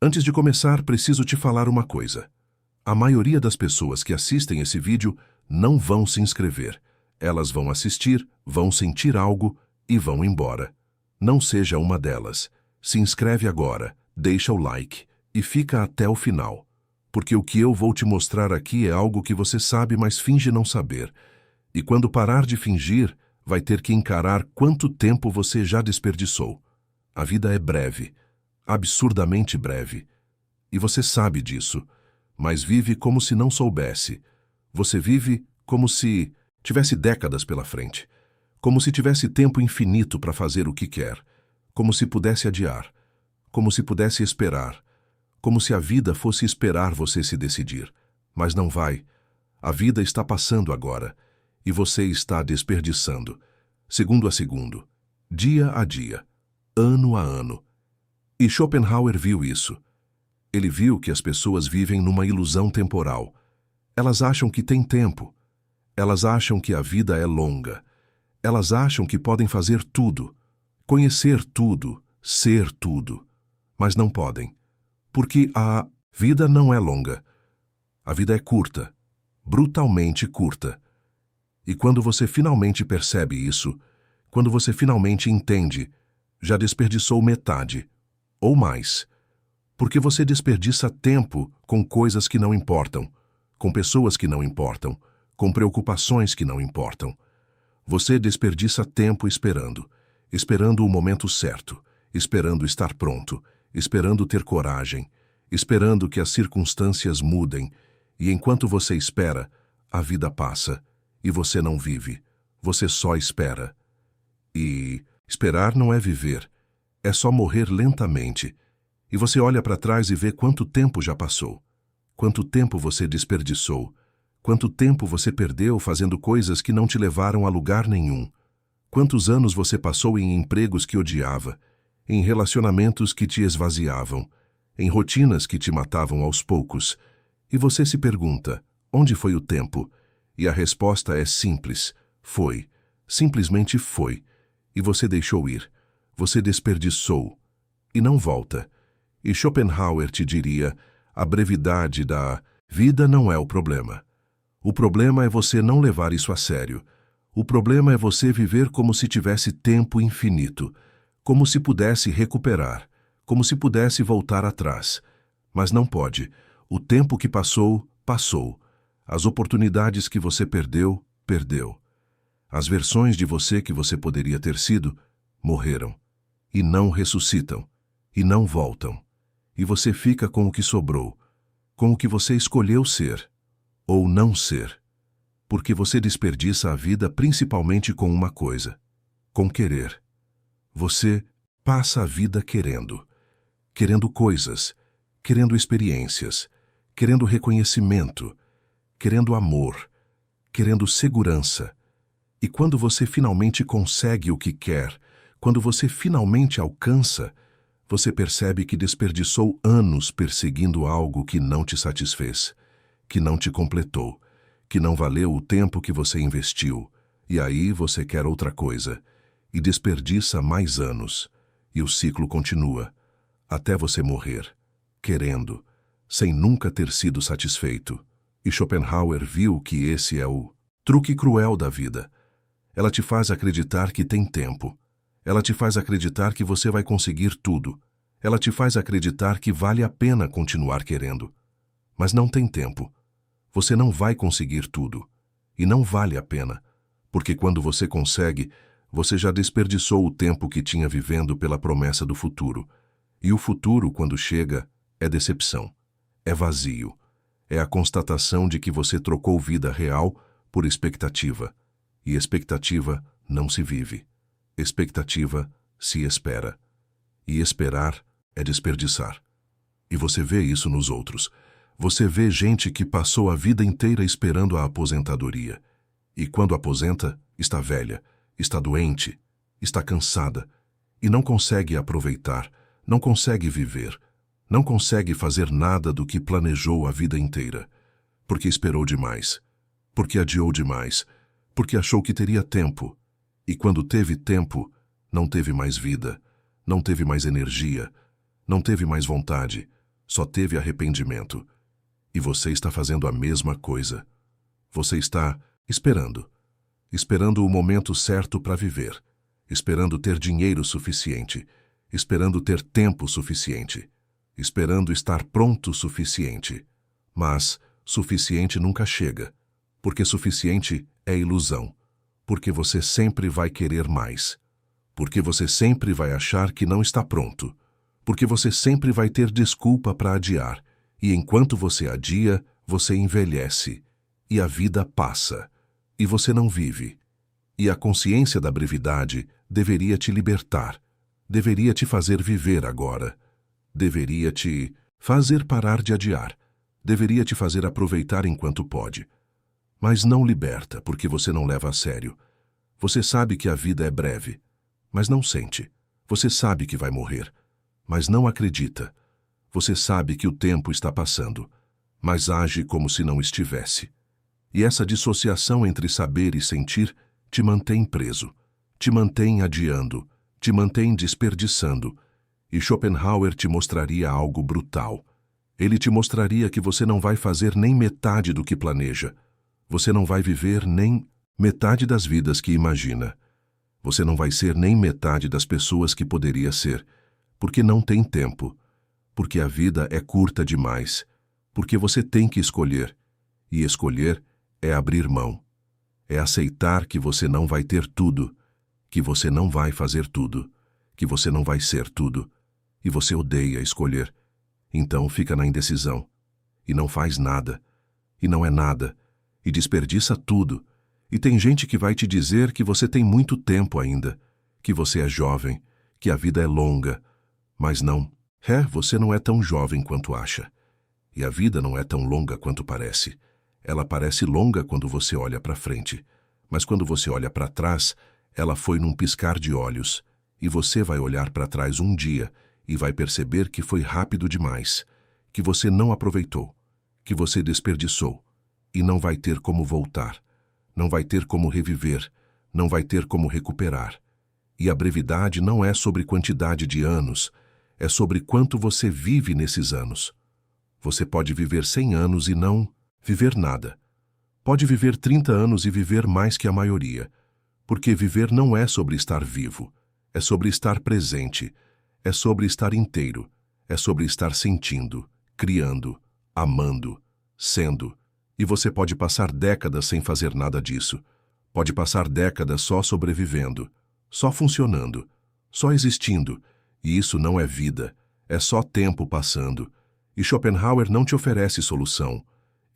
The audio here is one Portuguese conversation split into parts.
Antes de começar, preciso te falar uma coisa. A maioria das pessoas que assistem esse vídeo não vão se inscrever. Elas vão assistir, vão sentir algo e vão embora. Não seja uma delas. Se inscreve agora, deixa o like e fica até o final. Porque o que eu vou te mostrar aqui é algo que você sabe, mas finge não saber. E quando parar de fingir, vai ter que encarar quanto tempo você já desperdiçou. A vida é breve, absurdamente breve. E você sabe disso, mas vive como se não soubesse. Você vive como se tivesse décadas pela frente. Como se tivesse tempo infinito para fazer o que quer. Como se pudesse adiar. Como se pudesse esperar. Como se a vida fosse esperar você se decidir. Mas não vai. A vida está passando agora. E você está desperdiçando. Segundo a segundo. Dia a dia. Ano a ano. E Schopenhauer viu isso. Ele viu que as pessoas vivem numa ilusão temporal. Elas acham que têm tempo. Elas acham que a vida é longa. Elas acham que podem fazer tudo, conhecer tudo, ser tudo. Mas não podem. Porque a vida não é longa. A vida é curta, brutalmente curta. E quando você finalmente percebe isso, quando você finalmente entende, já desperdiçou metade, ou mais. Porque você desperdiça tempo com coisas que não importam, com pessoas que não importam, com preocupações que não importam. Você desperdiça tempo esperando o momento certo, esperando estar pronto, esperando ter coragem, esperando que as circunstâncias mudem, e enquanto você espera, a vida passa, e você não vive, você só espera. E esperar não é viver, é só morrer lentamente. E você olha para trás e vê quanto tempo já passou, quanto tempo você desperdiçou, quanto tempo você perdeu fazendo coisas que não te levaram a lugar nenhum, quantos anos você passou em empregos que odiava, em relacionamentos que te esvaziavam, em rotinas que te matavam aos poucos, e você se pergunta, onde foi o tempo? E a resposta é simples, foi, simplesmente foi, e você deixou ir, você desperdiçou, e não volta. E Schopenhauer te diria, a brevidade da vida não é o problema. O problema é você não levar isso a sério. O problema é você viver como se tivesse tempo infinito, como se pudesse recuperar, como se pudesse voltar atrás. Mas não pode. O tempo que passou, passou. As oportunidades que você perdeu, perdeu. As versões de você que você poderia ter sido, morreram. E não ressuscitam. E não voltam. E você fica com o que sobrou, com o que você escolheu ser, ou não ser. Porque você desperdiça a vida principalmente com uma coisa, com querer. Você passa a vida querendo. Querendo coisas, querendo experiências, querendo reconhecimento, querendo amor, querendo segurança. E quando você finalmente consegue o que quer, quando você finalmente alcança, você percebe que desperdiçou anos perseguindo algo que não te satisfez, que não te completou, que não valeu o tempo que você investiu, e aí você quer outra coisa, e desperdiça mais anos, e o ciclo continua, até você morrer, querendo, sem nunca ter sido satisfeito. E Schopenhauer viu que esse é o truque cruel da vida. Ela te faz acreditar que tem tempo. Ela te faz acreditar que você vai conseguir tudo. Ela te faz acreditar que vale a pena continuar querendo. Mas não tem tempo. Você não vai conseguir tudo. E não vale a pena. Porque quando você consegue, você já desperdiçou o tempo que tinha vivendo pela promessa do futuro. E o futuro, quando chega, é decepção. É vazio. É a constatação de que você trocou vida real por expectativa. E expectativa não se vive. Expectativa se espera. E esperar é desperdiçar. E você vê isso nos outros. Você vê gente que passou a vida inteira esperando a aposentadoria. E quando aposenta, está velha, está doente, está cansada. E não consegue aproveitar, não consegue viver, não consegue fazer nada do que planejou a vida inteira. Porque esperou demais. Porque adiou demais. Porque achou que teria tempo. E quando teve tempo, não teve mais vida, não teve mais energia, não teve mais vontade, só teve arrependimento. E você está fazendo a mesma coisa. Você está esperando. Esperando o momento certo para viver. Esperando ter dinheiro suficiente. Esperando ter tempo suficiente. Esperando estar pronto o suficiente. Mas suficiente nunca chega. Porque suficiente é ilusão. Porque você sempre vai querer mais. Porque você sempre vai achar que não está pronto. Porque você sempre vai ter desculpa para adiar. E enquanto você adia, você envelhece. E a vida passa. E você não vive. E a consciência da brevidade deveria te libertar. Deveria te fazer viver agora. Deveria te fazer parar de adiar. Deveria te fazer aproveitar enquanto pode. Mas não liberta, porque você não leva a sério. Você sabe que a vida é breve, mas não sente. Você sabe que vai morrer, mas não acredita. Você sabe que o tempo está passando, mas age como se não estivesse. E essa dissociação entre saber e sentir te mantém preso, te mantém adiando, te mantém desperdiçando. E Schopenhauer te mostraria algo brutal. Ele te mostraria que você não vai fazer nem metade do que planeja. Você não vai viver nem metade das vidas que imagina. Você não vai ser nem metade das pessoas que poderia ser, porque não tem tempo, porque a vida é curta demais, porque você tem que escolher, e escolher é abrir mão. É aceitar que você não vai ter tudo, que você não vai fazer tudo, que você não vai ser tudo, e você odeia escolher. Então fica na indecisão, e não faz nada, e não é nada, e desperdiça tudo. E tem gente que vai te dizer que você tem muito tempo ainda, que você é jovem, que a vida é longa. Mas não, você não é tão jovem quanto acha. E a vida não é tão longa quanto parece. Ela parece longa quando você olha para frente, mas quando você olha para trás, ela foi num piscar de olhos. E você vai olhar para trás um dia e vai perceber que foi rápido demais, que você não aproveitou, que você desperdiçou, e não vai ter como voltar. Não vai ter como reviver, não vai ter como recuperar. E a brevidade não é sobre quantidade de anos, é sobre quanto você vive nesses anos. Você pode viver 100 anos e não viver nada. Pode viver 30 anos e viver mais que a maioria, porque viver não é sobre estar vivo, é sobre estar presente, é sobre estar inteiro, é sobre estar sentindo, criando, amando, sendo. E você pode passar décadas sem fazer nada disso. Pode passar décadas só sobrevivendo, só funcionando, só existindo. E isso não é vida, é só tempo passando. E Schopenhauer não te oferece solução.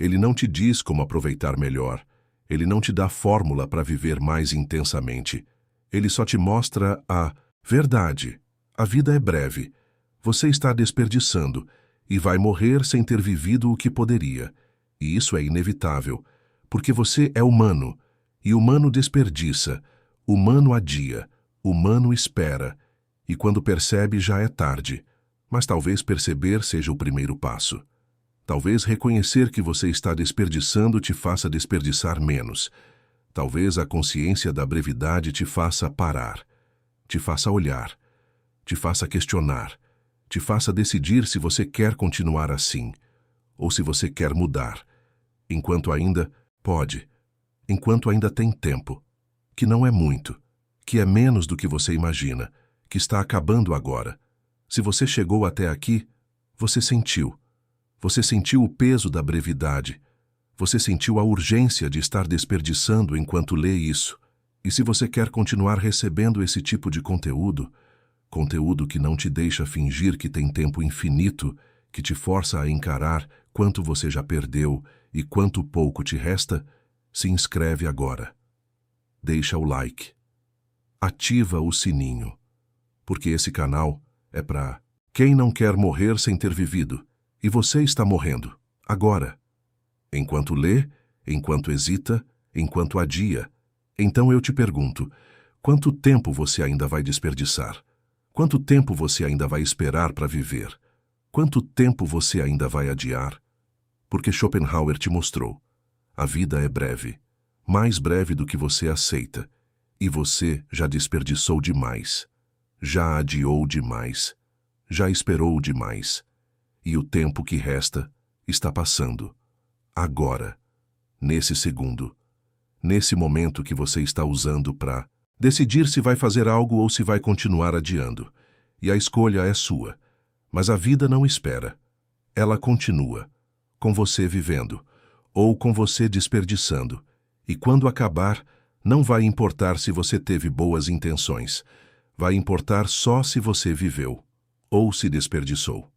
Ele não te diz como aproveitar melhor. Ele não te dá fórmula para viver mais intensamente. Ele só te mostra a verdade. A vida é breve. Você está desperdiçando e vai morrer sem ter vivido o que poderia. E isso é inevitável, porque você é humano, e humano desperdiça, humano adia, humano espera, e quando percebe já é tarde. Mas talvez perceber seja o primeiro passo. Talvez reconhecer que você está desperdiçando te faça desperdiçar menos. Talvez a consciência da brevidade te faça parar, te faça olhar, te faça questionar, te faça decidir se você quer continuar assim, ou se você quer mudar. Enquanto ainda pode, enquanto ainda tem tempo, que não é muito, que é menos do que você imagina, que está acabando agora. Se você chegou até aqui, você sentiu o peso da brevidade, você sentiu a urgência de estar desperdiçando enquanto lê isso. E se você quer continuar recebendo esse tipo de conteúdo que não te deixa fingir que tem tempo infinito, que te força a encarar quanto você já perdeu e quanto pouco te resta, se inscreve agora. Deixa o like. Ativa o sininho. Porque esse canal é para quem não quer morrer sem ter vivido. E você está morrendo, agora. Enquanto lê, enquanto hesita, enquanto adia. Então eu te pergunto, quanto tempo você ainda vai desperdiçar? Quanto tempo você ainda vai esperar para viver? Quanto tempo você ainda vai adiar? Porque Schopenhauer te mostrou. A vida é breve, mais breve do que você aceita, e você já desperdiçou demais, já adiou demais, já esperou demais. E o tempo que resta está passando. Agora, nesse segundo, nesse momento que você está usando para decidir se vai fazer algo ou se vai continuar adiando. E a escolha é sua. Mas a vida não espera. Ela continua, com você vivendo, ou com você desperdiçando. E quando acabar, não vai importar se você teve boas intenções. Vai importar só se você viveu, ou se desperdiçou.